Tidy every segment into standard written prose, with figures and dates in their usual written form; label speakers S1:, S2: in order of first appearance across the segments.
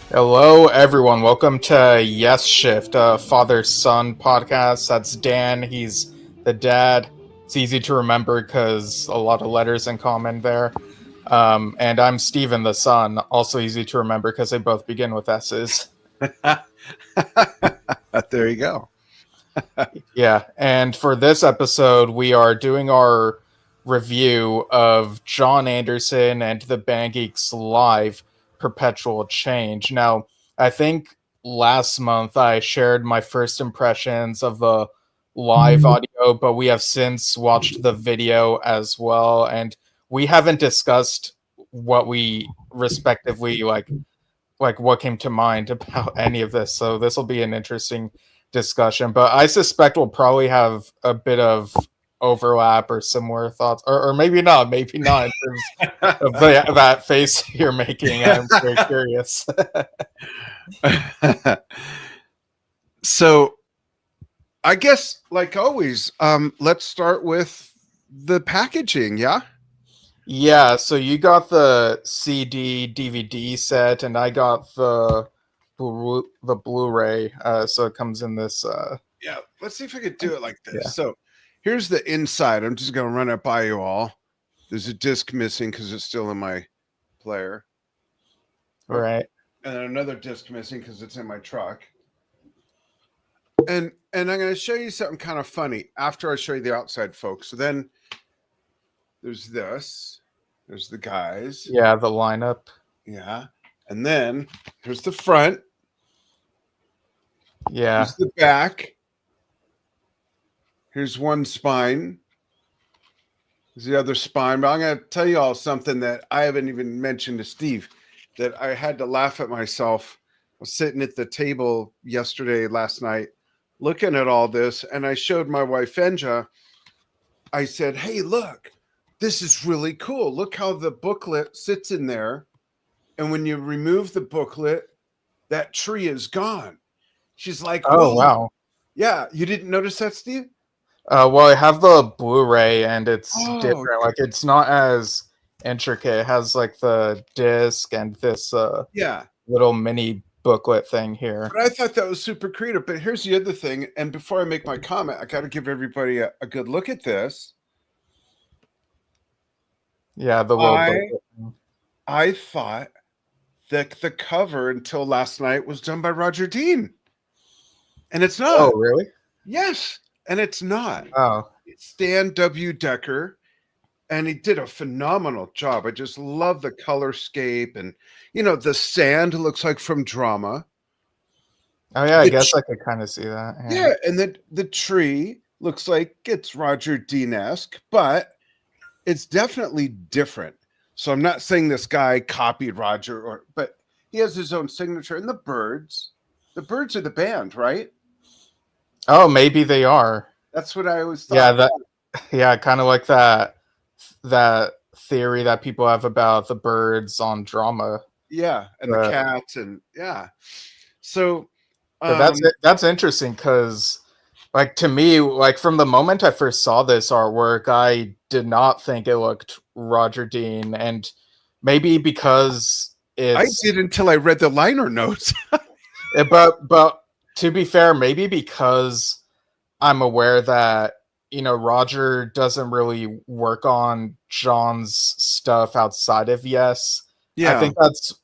S1: Hello, everyone. Welcome to Yesshift, a father-son podcast. That's Dan. He's the dad. It's easy to remember because a lot of letters in common there. And I'm Steven, the son. Also easy to remember because they both begin with S's.
S2: There you go.
S1: Yeah. And for this episode, we are doing our review of John Anderson and the Band Geeks live Perpetual Change. Now, I think last month I shared my first impressions of the live audio, but we have since watched the video as well, and we haven't discussed what we respectively like what came to mind about any of this. So this will be an interesting discussion, but I suspect we'll probably have a bit of overlap or similar thoughts, or maybe not in terms of that face you're making. I'm very curious.
S2: So I guess, like always, let's start with the packaging. Yeah.
S1: Yeah, so you got the CD DVD set, and I got the Blu-ray. So it comes in this.
S2: Yeah. Let's see if I could do it like this.
S1: Yeah.
S2: So here's the inside. I'm just going to run it by you all. There's a disc missing because it's still in my player.
S1: Right.
S2: And another disc missing because it's in my truck. And I'm going to show you something kind of funny after I show you the outside, folks. So then there's this. There's the guys.
S1: Yeah, the lineup.
S2: Yeah. And then here's the front.
S1: Yeah.
S2: Here's the back. Here's one spine. Here's the other spine. But I'm going to tell you all something that I haven't even mentioned to Steve, that I had to laugh at myself. I was sitting at the table last night, looking at all this, and I showed my wife, Enja. I said, hey, look, this is really cool. Look how the booklet sits in there. And when you remove the booklet, that tree is gone. She's like,
S1: oh,
S2: whoa.
S1: wow.
S2: Yeah, you didn't notice that, Steve?
S1: Well, I have the Blu-ray, and it's different.
S2: Okay.
S1: Like, it's not as intricate. It has like the disc and this little mini booklet thing here.
S2: But I thought that was super creative. But here's the other thing. And before I make my comment, I got to give everybody a good look at this.
S1: Yeah, the little booklet.
S2: I thought that the cover until last night was done by Roger Dean. And it's not.
S1: Oh, really?
S2: Yes. And it's not.
S1: Oh.
S2: It's Stan W. Decker. And he did a phenomenal job. I just love the colorscape. And, the sand looks like from Drama.
S1: Oh, yeah, I guess I could kind of see that.
S2: Yeah, and the tree looks like it's Roger Dean-esque, but it's definitely different. So I'm not saying this guy copied Roger, but he has his own signature. And the birds are the band, right?
S1: Oh, maybe they are.
S2: That's what I always thought.
S1: Yeah, kind of like that theory that people have about the birds on Drama.
S2: Yeah, and the cats, and yeah. So
S1: that's interesting because, like, to me, like, from the moment I first saw this artwork, I did not think it looked Roger Dean, and maybe because
S2: I did until I read the liner notes.
S1: but to be fair, maybe because I'm aware that Roger doesn't really work on John's stuff outside of Yes.
S2: Yeah,
S1: I think that's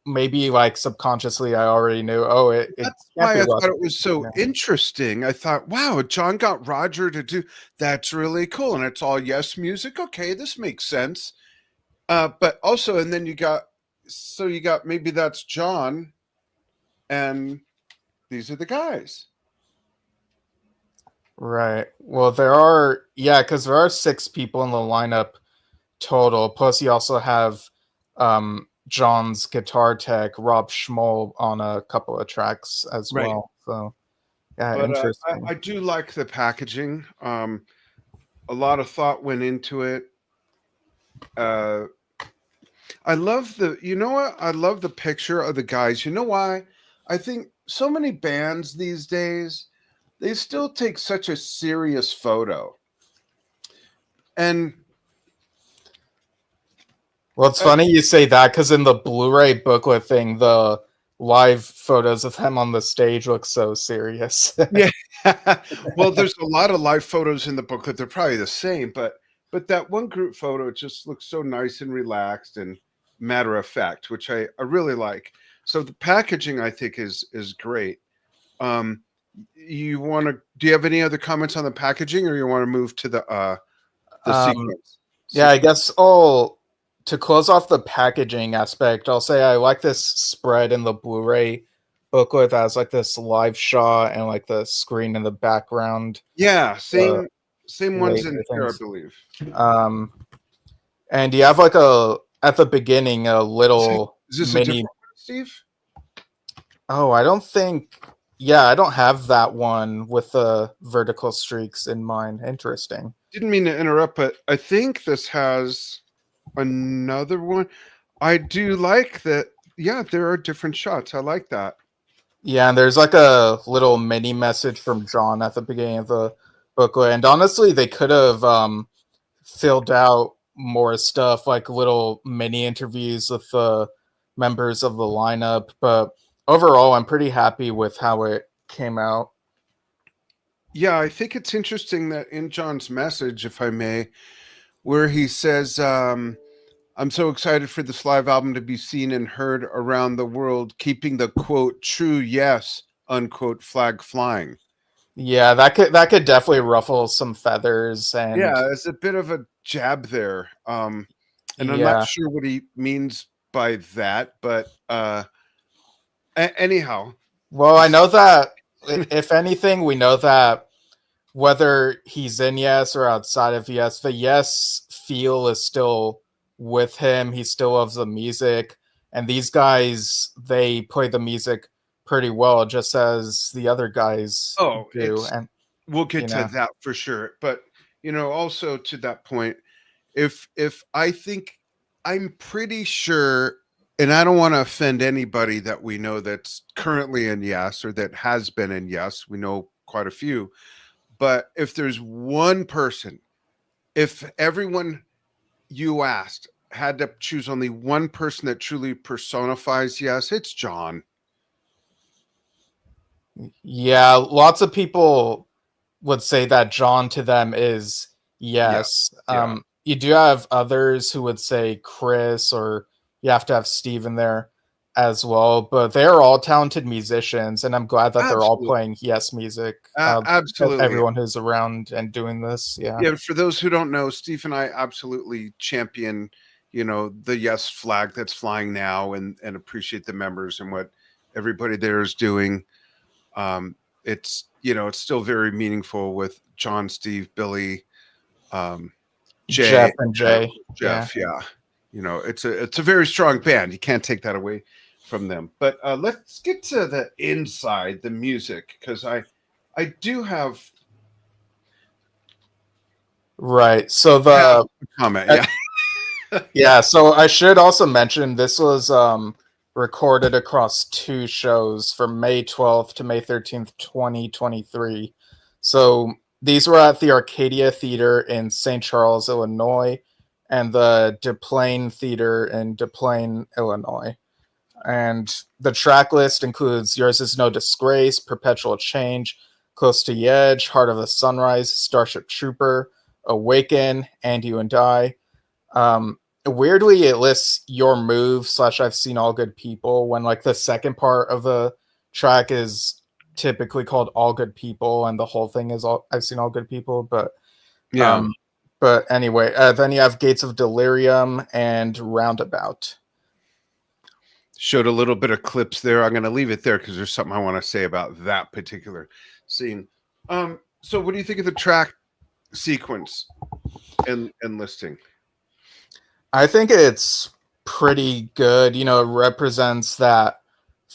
S1: maybe like subconsciously I already knew. Oh,
S2: that's why I thought it was so interesting. I thought, wow, John got Roger to do that's really cool, and it's all Yes music. Okay, this makes sense. But also, and then you got maybe that's John, and these are the guys.
S1: Right. Well, because there are 6 people in the lineup total. Plus, you also have John's guitar tech, Rob Schmoll, on a couple of tracks as well. So, yeah, but, interesting.
S2: I do like the packaging. A lot of thought went into it. I love I love the picture of the guys. You know why? I think so many bands these days, they still take such a serious photo. And
S1: well, it's funny you say that because in the Blu-ray booklet thing, the live photos of him on the stage look so serious.
S2: Yeah. Well, there's a lot of live photos in the booklet. They're probably the same, but that one group photo just looks so nice and relaxed and matter of fact, which I really like. So the packaging I think is great. Um, you want to? Do you have any other comments on the packaging, or you want to move to the
S1: um,
S2: sequence?
S1: yeah, I guess I'll to close off the packaging aspect. I'll say I like this spread in the Blu-ray booklet that has like this live shot and like the screen in the background.
S2: Yeah,
S1: Uh,
S2: same ones
S1: later
S2: in here, I
S1: things.
S2: believe.
S1: Um, and you have like a at the beginning a little
S2: Is this a different
S1: mini.
S2: one, Steve?
S1: Oh, I don't think. Yeah, I don't have that one with the vertical streaks in mine. Interesting.
S2: Didn't mean to interrupt, but I think this has another one. I do like that. Yeah, there are different shots. I like that.
S1: Yeah, and there's like a little mini message from John at the beginning of the booklet. And honestly, they could have filled out more stuff, like little mini interviews with the members of the lineup. But overall, I'm pretty happy with how it came out.
S2: Yeah, I think it's interesting that in John's message, if I may, where he says, I'm so excited for this live album to be seen and heard around the world, keeping the quote true yes unquote flag flying.
S1: Yeah, that could definitely ruffle some feathers, and
S2: Yeah, it's a bit of a jab there. And I'm not
S1: yeah.
S2: sure what he means by that, but anyhow.
S1: Well, I know that if anything, we know that whether he's in Yes or outside of Yes, the Yes feel is still with him. He still loves the music, and these guys they play the music pretty well, just as the other guys
S2: Oh,
S1: do. And
S2: we'll get
S1: you
S2: to
S1: know,
S2: that for sure. But also to that point, if I think, I'm pretty sure, and I don't want to offend anybody that we know that's currently in Yes or that has been in Yes. We know quite a few. But if there's one person, if everyone you asked had to choose only one person that truly personifies Yes, it's John.
S1: yeah, lots of people would say that John to them is
S2: Yeah.
S1: Yes.
S2: Yeah.
S1: You do have others who would say Chris, or you have to have Steve in there as well. But they are all talented musicians, and I'm glad that they're all
S2: Absolutely.
S1: playing Yes music.
S2: Absolutely.
S1: Everyone who's around and doing this, yeah.
S2: Yeah, for those who don't know, Steve and I absolutely champion, the Yes flag that's flying now, and appreciate the members and what everybody there is doing. It's still very meaningful with John, Steve, Billy,
S1: Jeff
S2: Jay,
S1: and
S2: uh,
S1: Jay, yeah.
S2: Jeff. Yeah, it's a very strong band. You can't take that away from them. But let's get to the inside, the music, because I do have
S1: Right. So
S2: a
S1: the
S2: comment. Yeah.
S1: yeah, so I should also mention this was recorded across two shows from May 12th to May 13th, 2023. So these were at the Arcadia Theater in St. Charles, Illinois, and the DePlain Theater in DePlain, Illinois. And the track list includes Yours Is No Disgrace, Perpetual Change, Close to the Edge, Heart of the Sunrise, Starship Trooper, Awaken, And You and I. Weirdly, it lists Your Move / I've Seen All Good People, when like the second part of the track is typically called All Good People, and the whole thing is all I've Seen All Good People. But
S2: Yeah.
S1: anyway, then you have Gates of Delirium and Roundabout.
S2: Showed a little bit of clips there. I'm going to leave it there because there's something I want to say about that particular scene. So what do you think of the track sequence and listing?
S1: I think it's pretty good. It represents that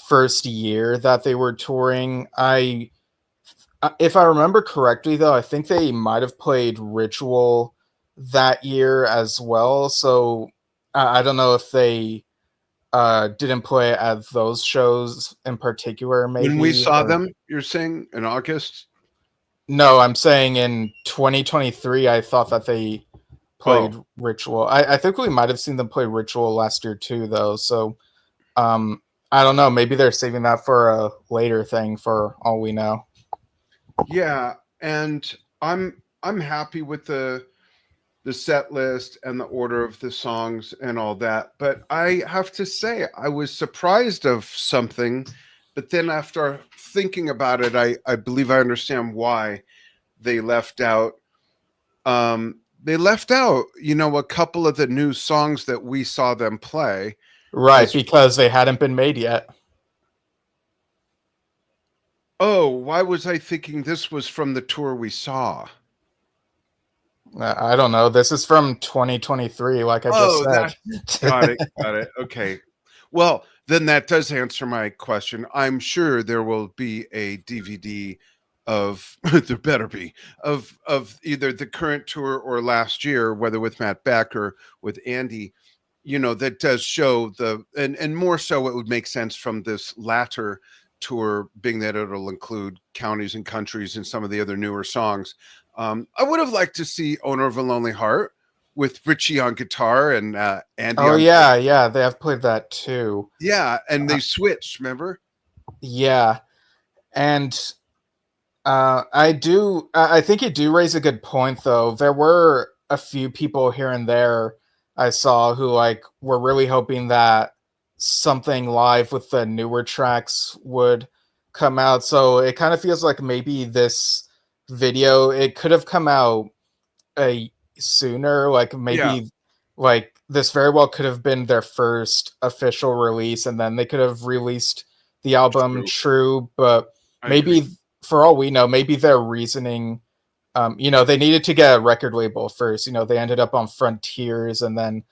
S1: first year that they were touring. If I remember correctly, though, I think they might have played Ritual that year as well. So I don't know if they didn't play at those shows in particular,
S2: When we
S1: maybe.
S2: saw them, you're saying in August?
S1: No, I'm saying in 2023, I thought that they played Ritual. I think we might have seen them play Ritual last year too, though. So I don't know. Maybe they're saving that for a later thing, for all we know.
S2: Yeah, and I'm happy with the set list and the order of the songs and all that. But I have to say, I was surprised of something. But then after thinking about it, I believe I understand why they left out. They left out, a couple of the new songs that we saw them play.
S1: Right,
S2: As
S1: because they hadn't been made yet.
S2: oh, why was I thinking this was from the tour we saw?
S1: I don't know. This is from 2023, like I just
S2: Oh,
S1: said.
S2: that got it, got it. Okay. Well, then that does answer my question. I'm sure there will be a DVD of there better be of either the current tour or last year, whether with Matt Beck or with Andy, that does show and more so it would make sense from this latter tour, being that it'll include counties and countries and some of the other newer songs. I would have liked to see Owner of a Lonely Heart with Richie on guitar and Andy
S1: Oh
S2: on bass.
S1: yeah, yeah, they have played that too.
S2: Yeah, and they switched, remember?
S1: Yeah, and I think you do raise a good point, though. There were a few people here and there I saw who like were really hoping that something live with the newer tracks would come out. So it kind of feels like maybe this video it could have come out a sooner. Like
S2: Yeah,
S1: maybe like this very well could have been their first official release, and then they could have released the album
S2: true.
S1: True. But
S2: I agree.
S1: maybe for all we know, maybe their reasoning, they needed to get a record label first. They ended up on Frontiers, and then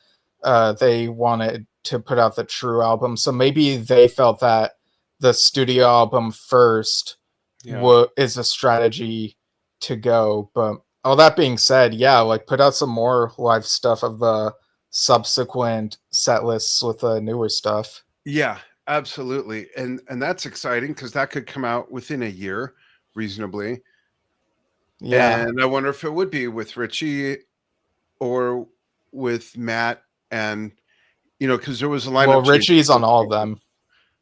S1: they wanted to put out the True album. So maybe they felt that the studio album first
S2: Yeah.
S1: is a strategy to go. But all that being said, yeah, like put out some more live stuff of the subsequent set lists with the newer stuff.
S2: Yeah, absolutely. And that's exciting because that could come out within a year, reasonably.
S1: Yeah.
S2: And I wonder if it would be with Richie or with Matt and because there was a
S1: Well,
S2: lineup change.
S1: Richie's on all of them.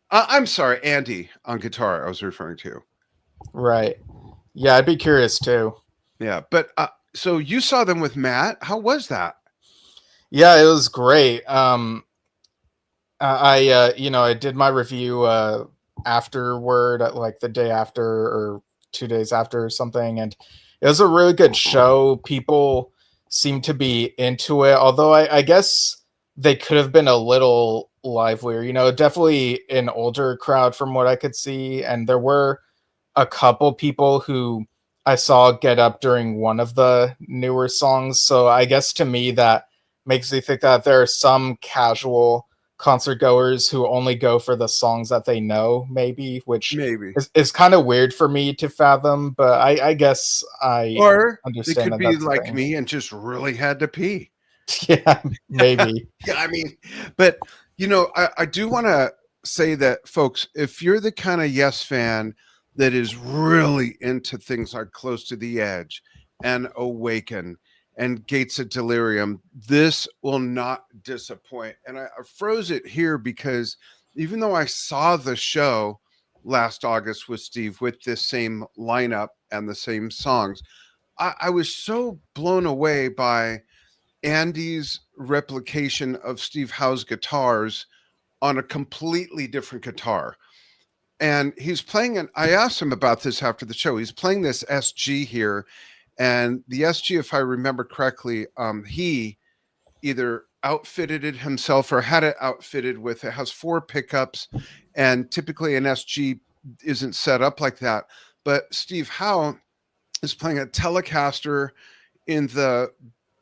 S2: I'm sorry, Andy on guitar. I was referring to.
S1: Right. Yeah, I'd be curious too.
S2: Yeah, but so you saw them with Matt. How was that?
S1: Yeah, it was great. I did my review afterward, like the day after or 2 days after or something, and it was a really good show. People seemed to be into it, although I guess they could have been a little livelier. Definitely an older crowd from what I could see, and there were a couple people who I saw get up during one of the newer songs. So I guess to me that makes me think that there are some casual concert goers who only go for the songs that they know, maybe, which
S2: Maybe.
S1: is kind of weird for me to fathom, but I guess I
S2: Or they
S1: understand
S2: could
S1: that
S2: be
S1: that's a
S2: like
S1: thing.
S2: me and just really had to pee.
S1: Yeah, maybe.
S2: Yeah, I mean, but I do want to say that, folks, if you're the kind of Yes fan that is really into things like Close to the Edge and Awaken and Gates of Delirium, this will not disappoint. And I froze it here because even though I saw the show last August with Steve with this same lineup and the same songs, I was so blown away by Andy's replication of Steve Howe's guitars on a completely different guitar. And he's playing it. I asked him about this after the show. He's playing this SG here. And the SG, if I remember correctly, he either outfitted it himself or had it outfitted with it has 4 pickups. And typically an SG isn't set up like that. But Steve Howe is playing a Telecaster in the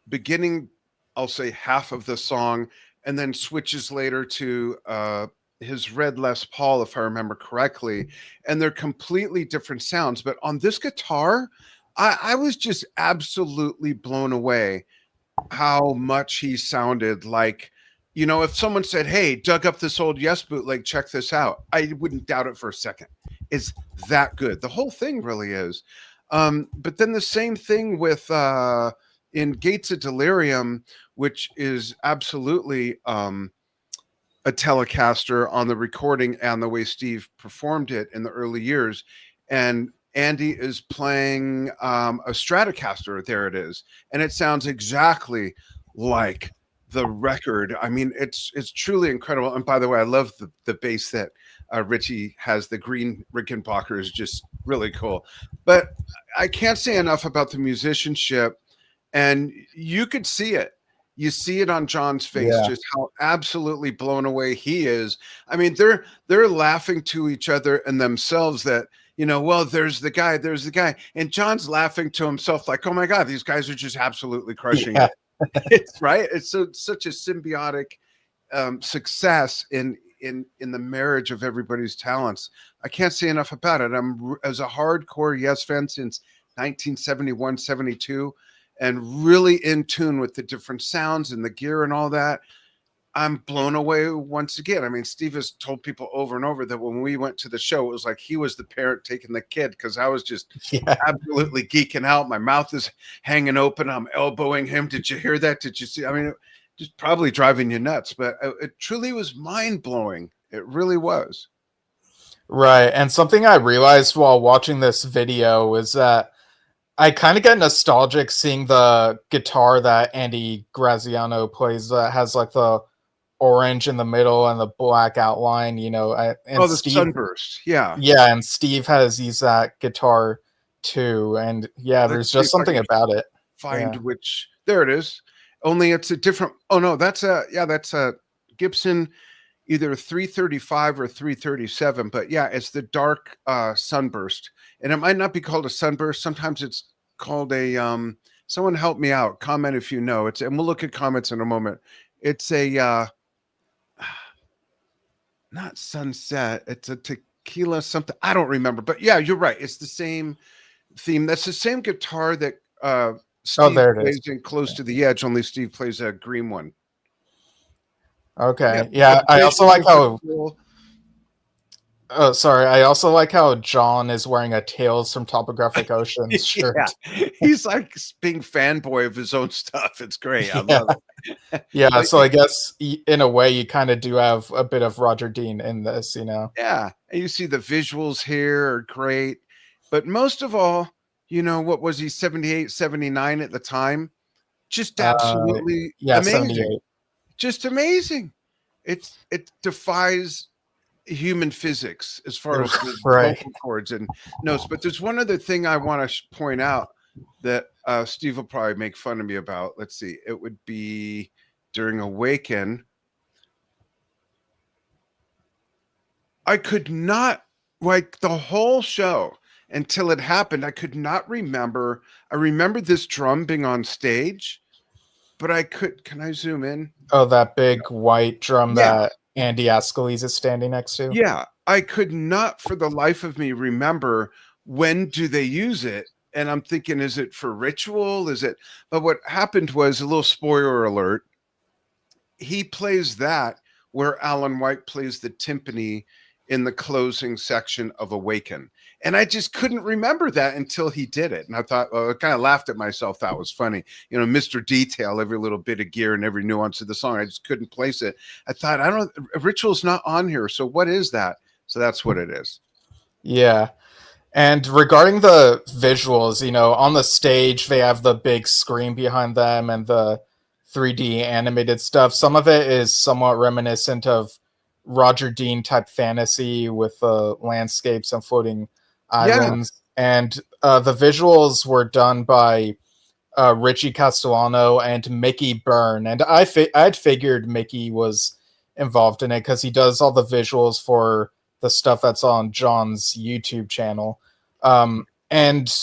S2: beginning, I'll say half of the song, and then switches later to his red Les Paul, if I remember correctly. And they're completely different sounds. But on this guitar, I was just absolutely blown away how much he sounded like. If someone said, "Hey, dug up this old Yes bootleg, check this out," I wouldn't doubt it for a second. It's that good. The whole thing really is. But then the same thing with in Gates of Delirium, which is absolutely a Telecaster on the recording and the way Steve performed it in the early years. And Andy is playing a Stratocaster. There it is. And it sounds exactly like the record. I mean, it's truly incredible. And by the way, I love the bass that Richie has. The green Rickenbacker is just really cool. But I can't say enough about the musicianship, and you could see it. You see it on John's face,
S1: Yeah.
S2: just how absolutely blown away he is. I mean, they're laughing to each other and themselves that, well, there's the guy, and John's laughing to himself like, oh my God, these guys are just absolutely crushing
S1: Yeah.
S2: it. It's right. It's such a symbiotic success in the marriage of everybody's talents. I can't say enough about it. I'm as a hardcore Yes fan since 1971, 72, and really in tune with the different sounds and the gear and all that. I'm blown away once again. I mean, Steve has told people over and over that when we went to the show, it was like he was the parent taking the kid, because I was just
S1: Yeah.
S2: absolutely geeking out. My mouth is hanging open. I'm elbowing him. Did you hear that? Did you see? I mean, it just probably driving you nuts, but it truly was mind blowing. It really was.
S1: Right. And something I realized while watching this video is that I kind of get nostalgic seeing the guitar that Andy Graziano plays that has like the orange in the middle and the black outline, and
S2: Oh, the
S1: Steve,
S2: sunburst. Yeah.
S1: yeah, and Steve has used that guitar too. And yeah,
S2: Let's
S1: there's
S2: see
S1: just
S2: if I
S1: something
S2: can
S1: about it.
S2: find
S1: Yeah.
S2: which. There it is. Only it's a different. Oh no, that's a Gibson, either 335 or 337. But yeah, it's the dark sunburst, and it might not be called a sunburst. Sometimes it's called a. Someone help me out. Comment if you know. And we'll look at comments in a moment. It's a not sunset. It's a tequila something. I don't remember. But yeah, you're right. It's the same theme. That's the same guitar that
S1: Oh,
S2: Steve
S1: there it is.
S2: plays in Close to the Edge, only Steve plays a green one. Yeah,
S1: Okay.
S2: but
S1: Yeah,
S2: the
S1: I
S2: bass
S1: also
S2: player's
S1: like
S2: really
S1: how.
S2: cool.
S1: Oh, sorry. I also like how John is wearing a Tales from Topographic Oceans
S2: Yeah,
S1: shirt.
S2: he's like being fanboy of his own stuff. It's great. I
S1: Yeah.
S2: love it.
S1: Yeah.
S2: But
S1: So I guess in a way, you kind of do have a bit of Roger Dean in this.
S2: yeah, and you see the visuals here are great. But most of all, what was he, 78, 79 at the time? Just
S1: Uh,
S2: absolutely
S1: yeah,
S2: amazing.
S1: 78.
S2: Just amazing. It defies human physics as far as the
S1: Right.
S2: vocal cords and notes. But there's one other thing I want to point out that Steve will probably make fun of me about. Let's see. It would be during Awaken. I could not, like, the whole show until it happened, I could not remember. I remember this drum being on stage, but can I zoom in?
S1: Oh, that big white drum
S2: Yeah.
S1: that Andy Ascalise is standing next to.
S2: Yeah, I could not for the life of me remember when do they use it. And I'm thinking, is it for ritual? But what happened was, a little spoiler alert, he plays that where Alan White plays the timpani in the closing section of Awaken. And I just couldn't remember that until he did it. And I thought, I kind of laughed at myself. That was funny. Mr. Detail, every little bit of gear and every nuance of the song. I just couldn't place it. I thought, Ritual's not on here. So what is that? So that's what it is.
S1: Yeah. And regarding the visuals, on the stage, they have the big screen behind them and the 3D animated stuff. Some of it is somewhat reminiscent of Roger Dean type fantasy with landscapes and floating islands. Yeah. And the visuals were done by Richie Castellano and Mickey Byrne. And I'd figured Mickey was involved in it because he does all the visuals for the stuff that's on John's YouTube channel. And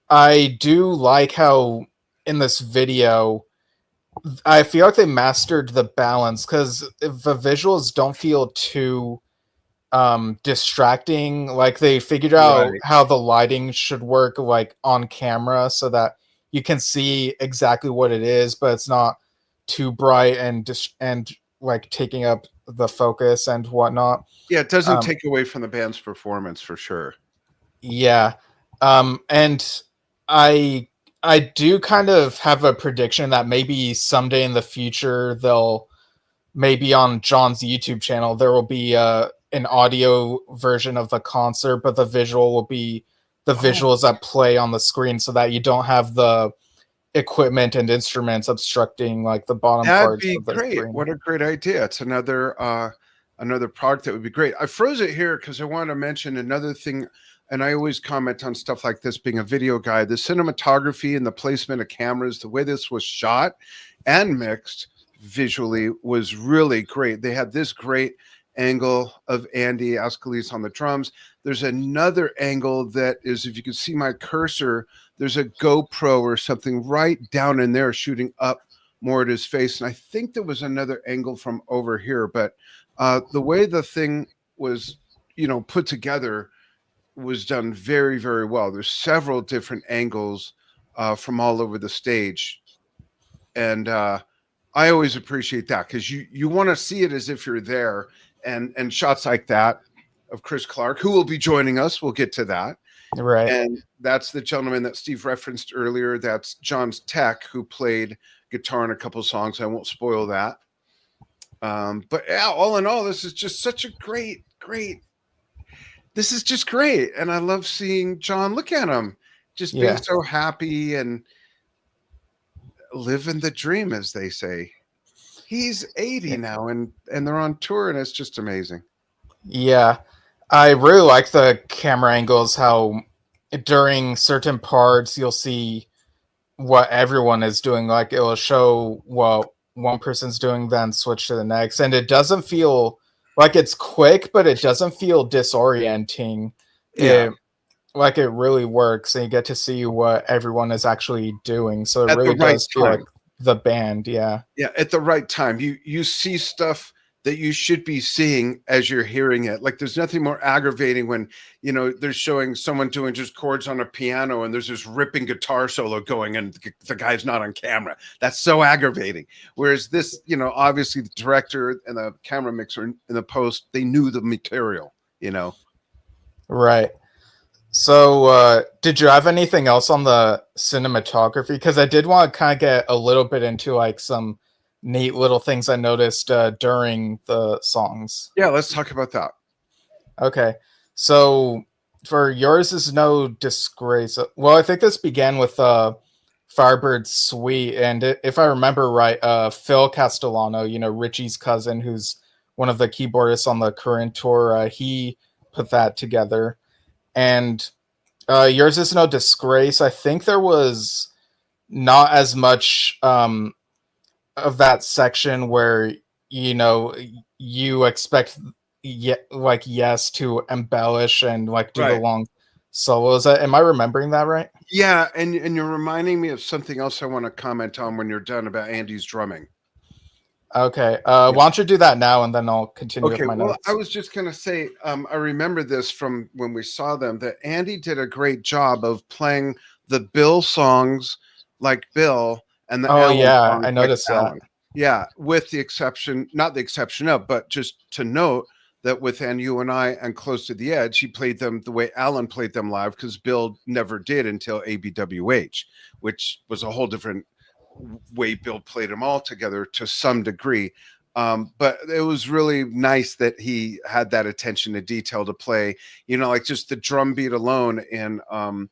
S1: I do like how in this video, I feel like they mastered the balance, because the visuals don't feel too distracting. Like, they figured out how the lighting should work, like, on camera, so that you can see exactly what it is, but it's not too bright and like taking up the focus and whatnot.
S2: Yeah, it doesn't take away from the band's performance for sure.
S1: Yeah. And I do kind of have a prediction that maybe someday in the future they'll maybe on John's YouTube channel there will be an audio version of the concert, but the visual will be the
S2: Oh,
S1: visuals that play on the screen, so that you don't have the equipment and instruments obstructing like the bottom
S2: that'd
S1: parts
S2: be
S1: of the
S2: great.
S1: screen.
S2: What a great idea. It's another product that would be great. I froze it here because I want to mention another thing, and I always comment on stuff like this being a video guy. The cinematography and the placement of cameras, the way this was shot and mixed visually was really great. They had this great angle of Andy Ascalise on the drums. There's another angle that is, if you can see my cursor, there's a GoPro or something right down in there shooting up more at his face. And I think there was another angle from over here, but the way the thing was, put together was done very, very well. There's several different angles from all over the stage. And I always appreciate that because you want to see it as if you're there, and shots like that of Chris Clark, who will be joining us. We'll get to that.
S1: Right.
S2: And that's the gentleman that Steve referenced earlier. That's John's tech, who played guitar in a couple songs. I won't spoil that. But yeah, all in all, this is just such a great. This is just great. And I love seeing John. Look at him just being so happy and living the dream, as they say. He's 80 now, and they're on tour, and it's just amazing.
S1: Yeah. I really like the camera angles, how during certain parts you'll see what everyone is doing. Like it'll show what one person's doing, then switch to the next. And it doesn't feel like it's quick, but it doesn't feel disorienting.
S2: Yeah.
S1: Like it really works, and you get to see what everyone is actually doing. So it
S2: At the
S1: really
S2: right
S1: does feel like the band. Yeah.
S2: Yeah, at the right time. You see stuff that you should be seeing as you're hearing it. Like there's nothing more aggravating when, they're showing someone doing just chords on a piano and there's this ripping guitar solo going and the guy's not on camera. That's so aggravating. Whereas this, obviously the director and the camera mixer in the post, they knew the material,
S1: Right. So, did you have anything else on the cinematography? Because I did want to kind of get a little bit into like some neat little things I noticed during the songs.
S2: Yeah, let's talk about that.
S1: Okay. So, for Yours Is No Disgrace, well, I think this began with Firebird's Suite. And if I remember right, Phil Castellano, Richie's cousin, who's one of the keyboardists on the current tour, he put that together. And Yours Is No Disgrace, I think there was not as much of that section where you expect Yes to embellish and like do the long solos. Am I remembering that right?
S2: Yeah, and you're reminding me of something else I want to comment on when you're done about Andy's drumming.
S1: Okay. Why don't you do that now, and then I'll continue with my notes.
S2: I was just going to say, I remember this from when we saw them, that Andy did a great job of playing the Bill songs like Bill and the Alan songs
S1: I noticed
S2: like
S1: that.
S2: Alan. Yeah, with the exception, not the exception of, but just to note that with And You and I and Close to the Edge, he played them the way Alan played them live, because Bill never did until ABWH, which was a whole different way Bill played them all together to some degree. But it was really nice that he had that attention to detail to play, like just the drum beat alone in that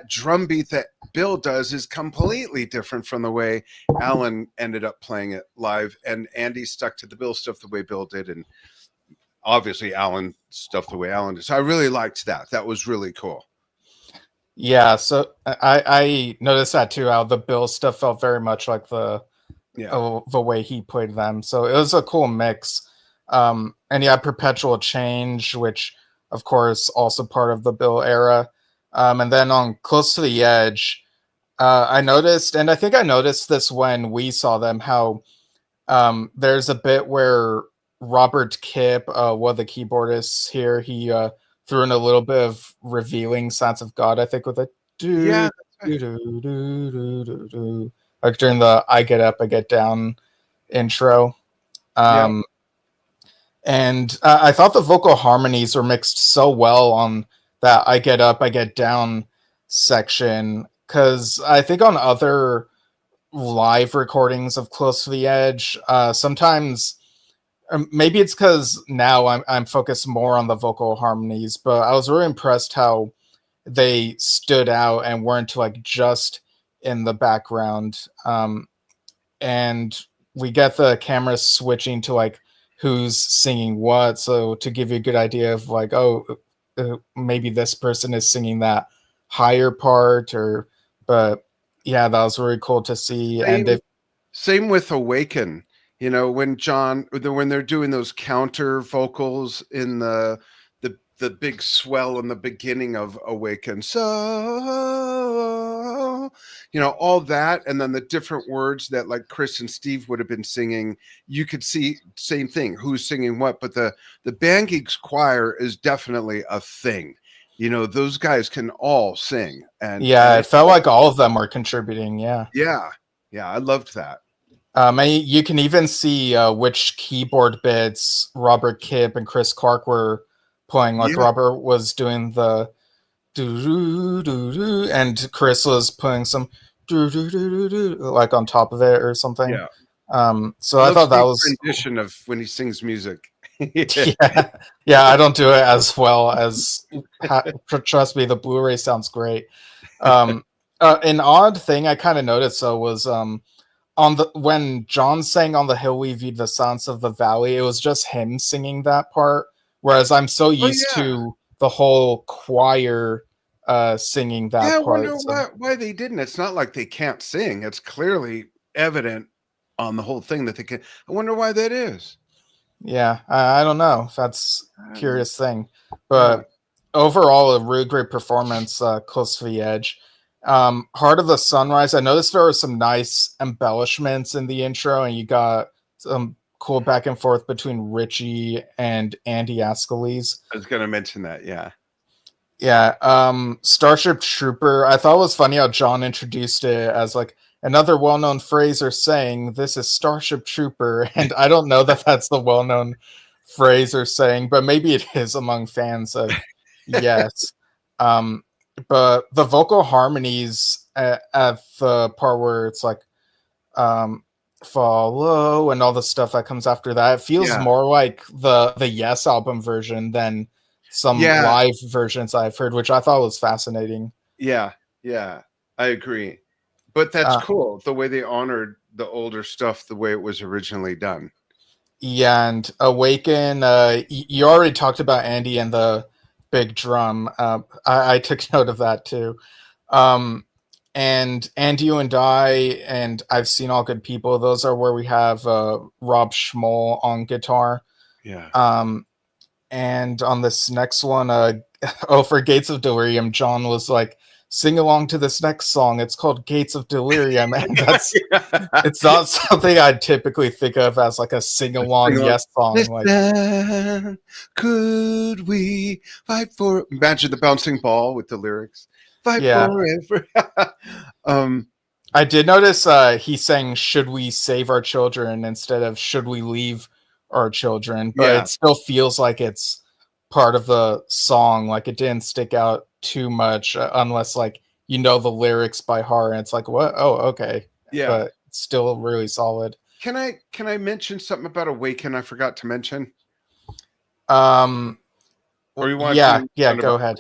S2: drum beat that Bill does is completely different from the way Alan ended up playing it live. And Andy stuck to the Bill stuff the way Bill did, and obviously Alan stuff the way Alan did. So I really liked that. That was really cool.
S1: Yeah, so I noticed that too, how the Bill stuff felt very much like the way he played them. So it was a cool mix. And yeah, Perpetual Change, which of course also part of the Bill era. And then on Close to the Edge, I noticed, and I think I noticed this when we saw them, how there's a bit where Robert Kipp, one of the keyboardists here, he threw in a little bit of revealing Sons of God, I think, with a like during the I Get Up, I Get Down intro. And I thought the vocal harmonies were mixed so well on that I Get Up, I Get Down section, because I think on other live recordings of Close to the Edge, sometimes maybe it's because now I'm focused more on the vocal harmonies, but I was really impressed how they stood out and weren't like just in the background. And we get the camera switching to like who's singing what, so to give you a good idea of like, oh, maybe this person is singing that higher part, or but yeah, that was really cool to see. And
S2: Same,
S1: if
S2: same with Awaken. You know, when they're doing those counter vocals in the big swell in the beginning of Awaken, so all that, and then the different words that like Chris and Steve would have been singing, you could see same thing, who's singing what. But the Band Geeks choir is definitely a thing. Those guys can all sing, and
S1: yeah,
S2: they
S1: it felt
S2: all,
S1: like all of them were contributing. Yeah.
S2: yeah, I loved that.
S1: And you can even see which keyboard bits Robert Kipp and Chris Clark were playing. Like
S2: Yeah,
S1: Robert was doing the doo doo doo, and Chris was putting some doo doo doo doo like on top of it or something.
S2: yeah.
S1: So
S2: I
S1: I
S2: love
S1: thought that
S2: Steve's
S1: was cool.
S2: rendition of when he sings music.
S1: Yeah, yeah. I don't do it as well as trust me. The Blu-ray sounds great. Um, an odd thing I kind of noticed though was on the when John sang on the hill we viewed the silence of the valley, it was just him singing that part, whereas I'm so
S2: Oh
S1: used
S2: yeah,
S1: to the whole choir singing
S2: yeah.
S1: that
S2: I wonder
S1: part. So
S2: why they didn't. It's not like they can't sing. It's clearly evident on the whole thing that they can. I wonder why that is.
S1: yeah, I don't know. That's a
S2: I don't-
S1: curious thing,
S2: Yeah,
S1: but overall, a really great performance, Close to the Edge. Heart of the Sunrise. I noticed there were some nice embellishments in the intro, and you got some cool back and forth between Richie and Andy Ascalese.
S2: I was going to mention that. Yeah,
S1: Yeah, Starship Trooper. I thought it was funny how John introduced it as like another well-known phrase or saying. This is Starship Trooper, and I don't know that that's the well-known phrase or saying, but maybe it is among fans of Yes. Um, but the vocal harmonies at the part where it's like um, follow and all the stuff that comes after that, it feels
S2: yeah,
S1: more like the Yes album version than some
S2: yeah,
S1: live versions I've heard, which I thought was fascinating.
S2: yeah, yeah. I agree. But that's
S1: Uh,
S2: cool the way they honored the older stuff the way it was originally done.
S1: yeah, and Awaken, you already talked about Andy and the big drum. I took note of that too. Um, and You and I, and I've Seen All Good People. Those are where we have Rob Schmoll on guitar.
S2: Yeah.
S1: Um, and on this next one, for Gates of Delirium, John was like, "Sing along to this next song. It's called Gates of Delirium," and that's it's not something I'd typically think of as like a sing along
S2: Sing along.
S1: Yes song. Like,
S2: Listen, could we fight for? Imagine the bouncing ball with the lyrics. Fight
S1: yeah,
S2: forever. um,
S1: I did notice he sang "Should we save our children" instead of "Should we leave our children," but
S2: yeah,
S1: it still feels like it's part of the song. Like it didn't stick out too much unless like you know the lyrics by heart, and it's like, what? Oh, okay,
S2: yeah.
S1: but it's still really solid.
S2: Can I mention something about Awaken? I forgot to mention,
S1: Um,
S2: or you want to
S1: yeah,
S2: do
S1: yeah,
S2: roundabout?
S1: go ahead.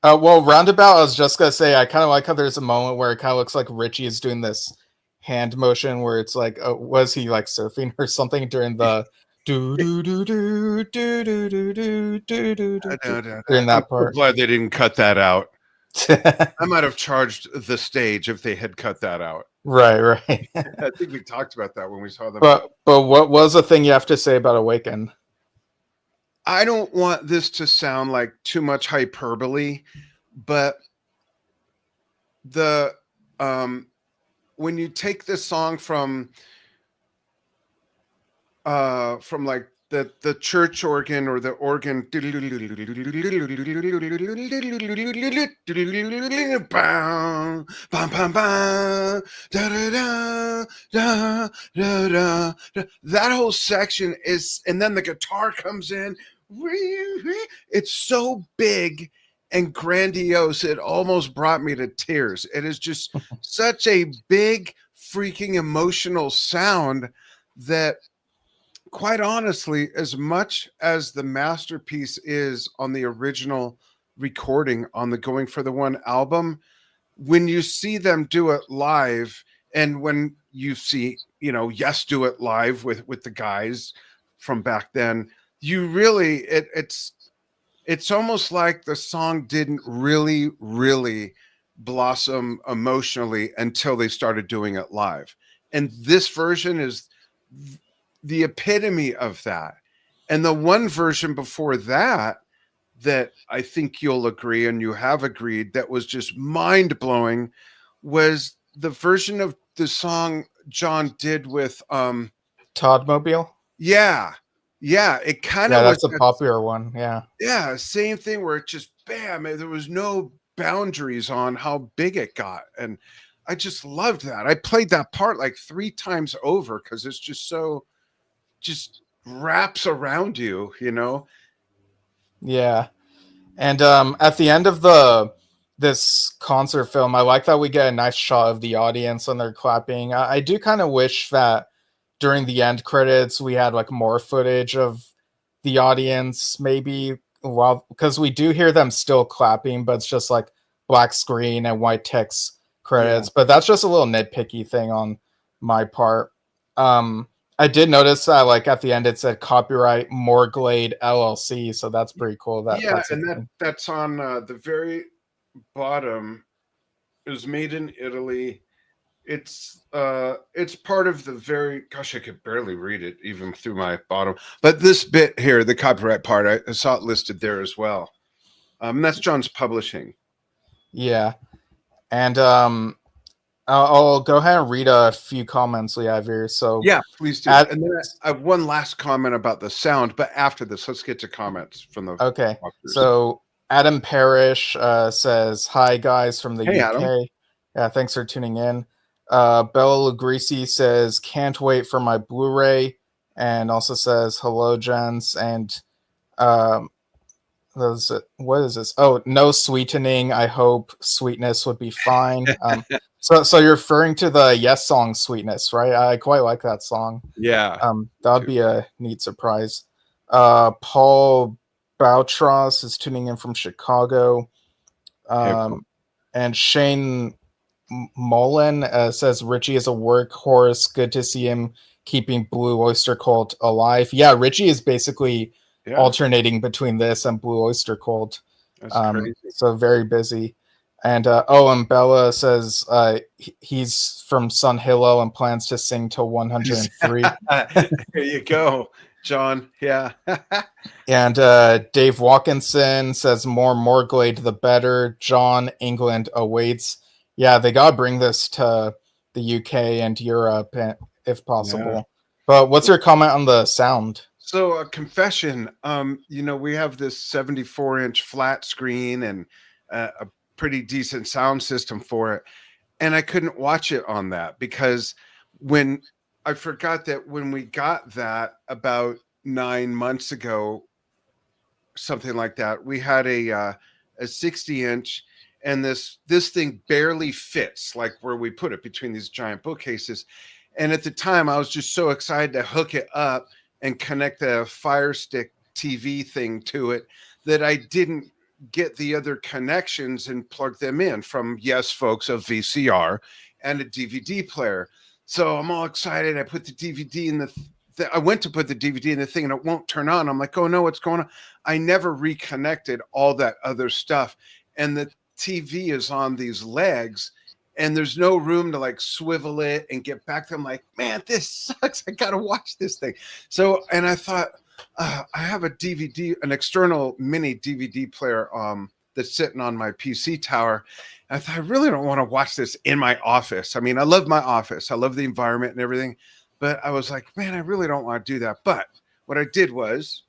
S1: Well, Roundabout, I was just gonna say, I kind of like how there's a moment where it kind of looks like Richie is doing this hand motion where it's like, was he like surfing or something during the do do do do do do do do do do do do during
S2: I'm
S1: that
S2: so
S1: part?
S2: glad they didn't cut that out. I might have charged the stage if they had cut that out.
S1: Right, right.
S2: I think we talked about that when we saw them.
S1: But what was the thing you have to say about Awaken?
S2: I don't want this to sound like too much hyperbole, but the when you take this song from like the church organ or the organ bam, bam, bam, bam, da, da, da, da, da, da, da. That whole section is, and then the guitar comes in. It's so big and grandiose. It almost brought me to tears. It is just such a big, freaking emotional sound that, quite honestly, as much as the masterpiece is on the original recording on the Going for the One album, when you see them do it live, and when you see, Yes do it live with the guys from back then, you really, it's almost like the song didn't really blossom emotionally until they started doing it live. And this version is the epitome of that. And the one version before that, that I think you'll agree, and you have agreed, that was just mind blowing, was the version of the song John did with
S1: Toddmobile.
S2: yeah, it kind
S1: Yeah,
S2: of was
S1: that's a
S2: that,
S1: popular one. Yeah.
S2: yeah, same thing where it just bam, there was no boundaries on how big it got. And I just loved that. I played that part like 3 times over because it's just so, just wraps around you.
S1: Yeah. And at the end of this concert film, I like that we get a nice shot of the audience and they're clapping. I do kind of wish that during the end credits we had like more footage of the audience, maybe, while, because we do hear them still clapping, but it's just like black screen and white text
S2: Yeah.
S1: credits. But that's just a little nitpicky thing on my part. I did notice that, like, at the end it said copyright Morglade LLC, so that's pretty cool.
S2: Yeah,
S1: That's a
S2: and
S1: thing.
S2: that's on the very bottom. It was made in Italy. It's part of the very, gosh, I could barely read it even through my bottom. But this bit here, the copyright part, I saw it listed there as well. That's John's publishing.
S1: Yeah, and I'll go ahead and read a few comments we have here. So
S2: Yeah, please do.
S1: at
S2: And then I have one last comment about the sound, but after this, let's get to comments from the
S1: okay,
S2: watchers.
S1: so Adam Parrish says, "Hi guys from the
S2: Hey,
S1: UK."
S2: Adam.
S1: Yeah, thanks for tuning in. Bella Lugrisi says, "Can't wait for my Blu-ray," and also says, "Hello, gents." And um, what is this? Oh, no sweetening. I hope sweetness would be fine. So you're referring to the Yes song "Sweetness," right? I quite like that song.
S2: Yeah.
S1: That would be a neat surprise. Paul Boutros is tuning in from Chicago.
S2: Hey, Paul.
S1: And Shane Mullen says Richie is a workhorse. Good to see him keeping Blue Oyster Cult alive. Yeah, Richie is basically alternating between this and Blue Oyster Cult.
S2: That's crazy.
S1: So very busy. And and Bella says he's from Sun Hilo and plans to sing till 103.
S2: There you go, John. Yeah.
S1: And Dave Watkinson says more Morglade the better. John, England awaits. Yeah, they gotta bring this to the UK and Europe if possible. Yeah. But what's your comment on the sound?
S2: So a confession, we have this 74-inch flat screen and a pretty decent sound system for it. And I couldn't watch it on that because I forgot that when we got that about 9 months ago, something like that, we had a 60-inch, and this thing barely fits like where we put it between these giant bookcases. And at the time, I was just so excited to hook it up and connect the Fire Stick TV thing to it that I didn't get the other connections and plug them in from, yes, folks, a VCR and a DVD player. So I'm all excited. I put the DVD in I went to put the DVD in the thing and it won't turn on. I'm like, oh no, what's going on? I never reconnected all that other stuff. And the TV is on these legs and there's no room to like swivel it and get back to. I'm like, man, this sucks. I got to watch this thing. So, and I thought, I have a DVD, an external mini DVD player that's sitting on my PC tower. And I thought, I really don't want to watch this in my office. I mean, I love my office. I love the environment and everything. But I was like, man, I really don't want to do that. But what I did was,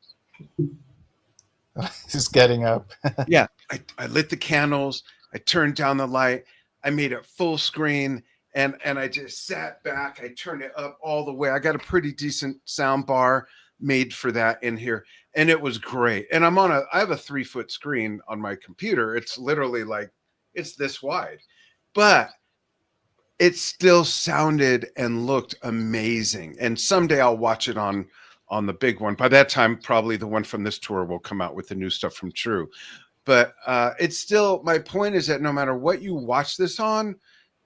S1: just getting up.
S2: yeah, I lit the candles. I turned down the light. I made it full screen. And I just sat back. I turned it up all the way. I got a pretty decent sound bar. made for that in here, and it was great. And I have a 3-foot screen on my computer. It's literally like it's this wide, but it still sounded and looked amazing. And someday I'll watch it on the big one. By that time, probably the one from this tour will come out with the new stuff from True. But it's still, my point is that no matter what you watch this on,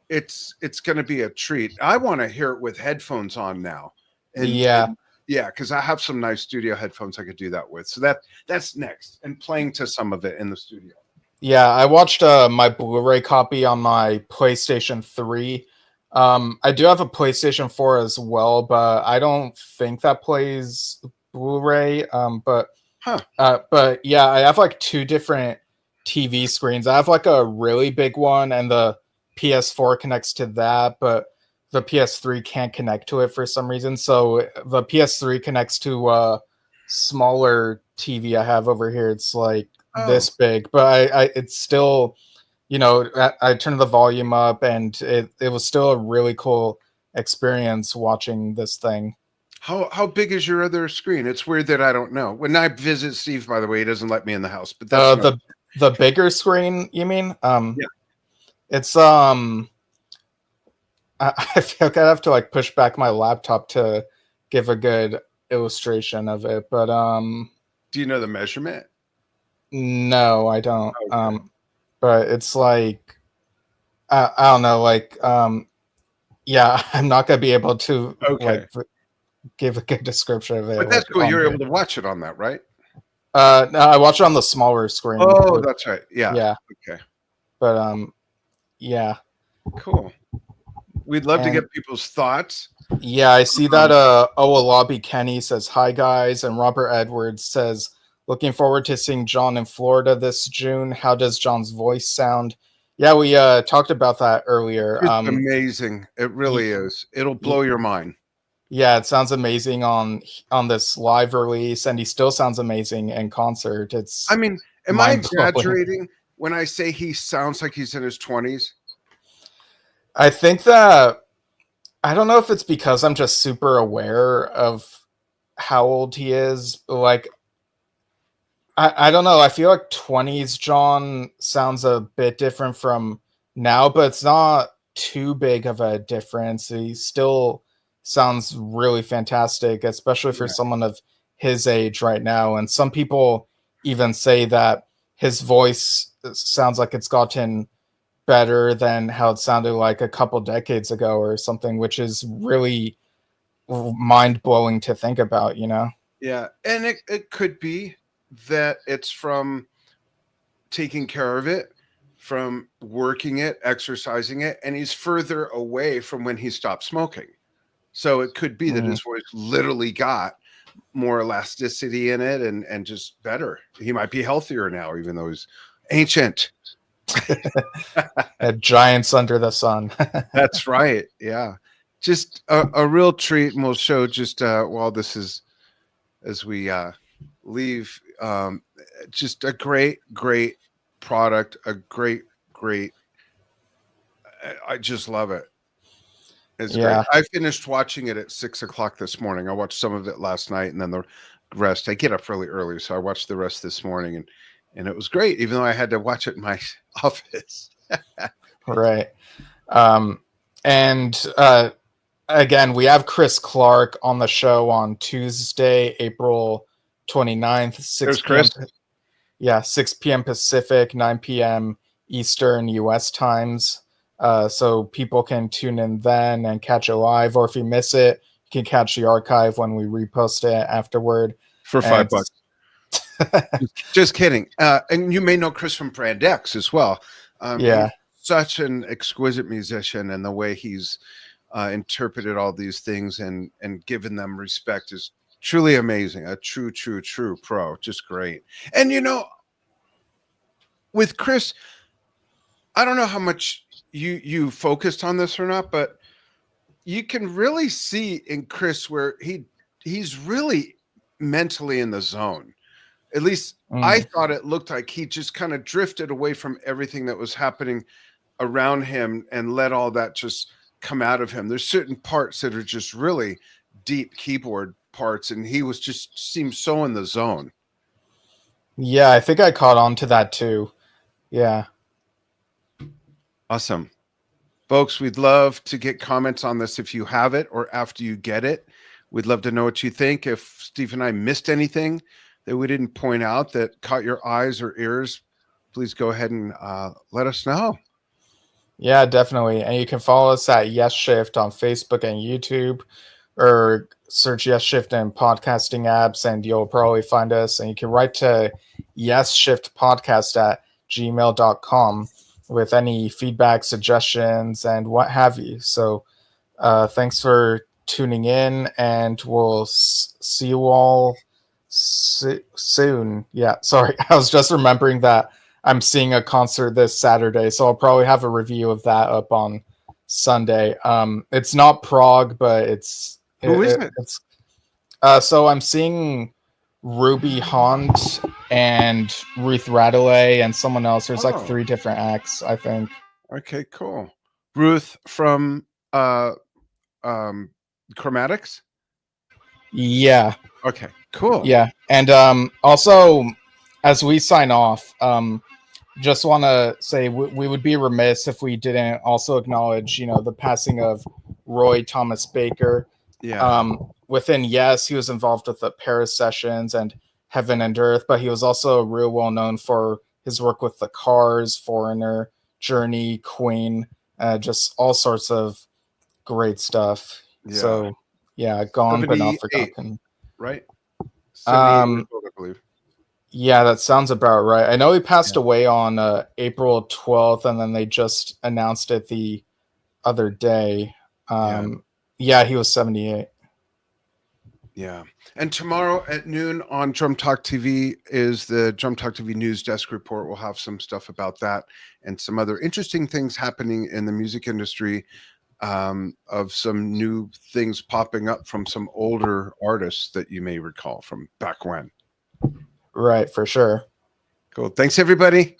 S2: it's going to be a treat. I want to hear it with headphones on now. And yeah, because I have some nice studio headphones I could do that with. So that's next, and playing to some of it in the studio.
S1: Yeah, I watched my Blu-ray copy on my PlayStation 3. I do have a PlayStation 4 as well, but I don't think that plays Blu-ray. But yeah, I have like 2 different TV screens. I have like a really big one, and the PS4 connects to that, but the PS3 can't connect to it for some reason. So the PS3 connects to a smaller TV I have over here. It's like this big, but I it's still, I turned the volume up, and it was still a really cool experience watching this thing.
S2: How big is your other screen? It's weird that I don't know. When I visit Steve, by the way, he doesn't let me in the house. But that's
S1: the bigger screen, you mean?
S2: Yeah.
S1: It's I feel like I'd have to like push back my laptop to give a good illustration of it. But
S2: do you know the measurement?
S1: No, I don't.
S2: Okay.
S1: But it's like I don't know, like yeah, I'm not gonna be able to like give a good description of it.
S2: But that's cool. You're able to watch it on that, right?
S1: No, I watch it on the smaller screen.
S2: Oh, that's right. Yeah.
S1: Yeah.
S2: Okay.
S1: But yeah.
S2: Cool. We'd love to get people's thoughts.
S1: Yeah, I see that Owalabi Kenny says hi guys, and Robert Edwards says looking forward to seeing John in Florida this June. How does John's voice sound? Yeah, we talked about that earlier.
S2: It's amazing. It really is. It'll blow your mind.
S1: Yeah, it sounds amazing on this live release, and he still sounds amazing in concert. It's
S2: am I exaggerating when I say he sounds like he's in his 20s?
S1: I think that I don't know if it's because I'm just super aware of how old he is. Like, I don't know. I feel like 20s John sounds a bit different from now, but it's not too big of a difference. He still sounds really fantastic, especially for someone of his age right now. And some people even say that his voice sounds like it's gotten better than how it sounded like a couple decades ago or something, which is really mind-blowing to think about,
S2: Yeah, and it could be that it's from taking care of it, from working it, exercising it, and he's further away from when he stopped smoking. So it could be that his voice literally got more elasticity in it and just better. He might be healthier now, even though he's ancient.
S1: Giants under the sun.
S2: That's right. Yeah. Just a real treat. And we'll show just while this is, as we leave, just a great product, a great, I just love it. It's great. I finished watching it at 6:00 this morning. I watched some of it last night, and then the rest. I get up really early, so I watched the rest this morning, and it was great, even though I had to watch it in my office.
S1: Right. And again, we have Chris Clark on the show on Tuesday, April 29th, 6 p.m. Yeah, 6 p.m. Pacific, 9 p.m. Eastern U.S. times. So people can tune in then and catch it live, or if you miss it, you can catch the archive when we repost it afterward.
S2: For $5. Just kidding. And you may know Chris from Brand X as well.
S1: Yeah.
S2: Such an exquisite musician, and the way he's interpreted all these things and given them respect is truly amazing. A true pro. Just great. And with Chris, I don't know how much you focused on this or not, but you can really see in Chris where he's really mentally in the zone. At least I thought it looked like he just kind of drifted away from everything that was happening around him and let all that just come out of him. There's certain parts that are just really deep keyboard parts, and he was just seemed so in the zone.
S1: Yeah, I think I caught on to that too. Yeah.
S2: Awesome. Folks, we'd love to get comments on this if you have it or after you get it. We'd love to know what you think. If Steve and I missed anything that we didn't point out that caught your eyes or ears, please go ahead and let us know.
S1: Yeah, definitely. And you can follow us at Yesshift on Facebook and YouTube, or search Yesshift in podcasting apps and you'll probably find us. And you can write to yesshiftpodcast@gmail.com with any feedback, suggestions, and what have you. So thanks for tuning in, and we'll see you all soon. Yeah, sorry. I was just remembering that I'm seeing a concert this Saturday, so I'll probably have a review of that up on Sunday. It's not Prague, but
S2: Who is it?
S1: it's so I'm seeing Ruby Hunt and Ruth Radaway and someone else. There's like 3 different acts, I think.
S2: Okay, cool. Ruth from Chromatics?
S1: Yeah.
S2: Okay, cool.
S1: Yeah. And also, as we sign off, just want to say we would be remiss if we didn't also acknowledge, the passing of Roy Thomas Baker.
S2: Yeah.
S1: Within Yes, he was involved with the Paris Sessions and Heaven and Earth, but he was also real well known for his work with the Cars, Foreigner, Journey, Queen, just all sorts of great stuff.
S2: Yeah.
S1: So yeah, gone but not forgotten.
S2: Right? 78 years old, I believe.
S1: Yeah, that sounds about right. I know he passed away on April 12th, and then they just announced it the other day. Yeah, he was 78.
S2: Yeah. And tomorrow at noon on Drum Talk TV is the Drum Talk TV News Desk Report. We'll have some stuff about that and some other interesting things happening in the music industry, of some new things popping up from some older artists that you may recall from back when.
S1: Right, for sure.
S2: Cool. Thanks, everybody.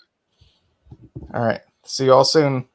S1: All right. See you all soon.